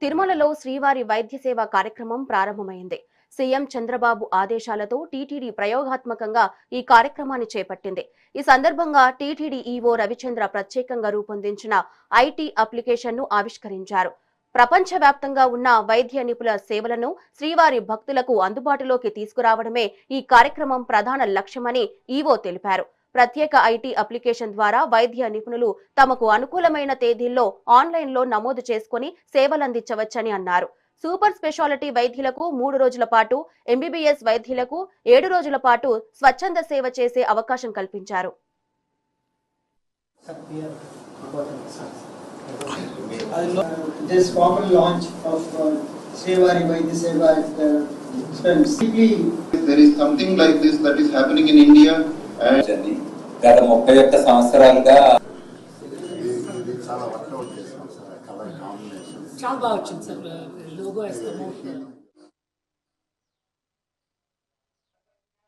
తిరుమలలో శ్రీవారి వైద్య సేవ కార్యక్రమం ప్రారంభమైంది. సీఎం చంద్రబాబు ఆదేశాలతో టీటీడీ ప్రయోగాత్మకంగా ఈ కార్యక్రమాన్ని చేపట్టింది. ఈ సందర్భంగా టీటీడీ ఈవో రవిచంద్ర ప్రత్యేకంగా రూపొందించిన ఐటీ అప్లికేషన్ను ఆవిష్కరించారు. ప్రపంచవ్యాప్తంగా ఉన్న వైద్య నిపుణుల సేవలను శ్రీవారి భక్తులకు అందుబాటులోకి తీసుకురావడమే ఈ కార్యక్రమం ప్రధాన లక్ష్యమని ఈవో తెలిపారు. ప్రత్యేక ఐటీ అప్లికేషన్ ద్వారా వైద్య నిపుణులు తమకు అనుకూలమైన తేదీల్లో ఆన్లైన్లో నమోదు చేసుకుని సేవలందించవచ్చని అన్నారు. సూపర్ స్పెషాలిటీ వైద్యులకు 3 రోజుల పాటు, ఎంబీబీఎస్ వైద్యులకు 7 రోజుల పాటు స్వచ్ఛంద సేవ చేసే అవకాశం కల్పించారు. This formal launch of Srivari Vaidya Seva there is something like this that is happening in India. గత 31 సంవత్సరాలుగా చాలా బాగా వచ్చింది సార్. లోగో వేస్తాము.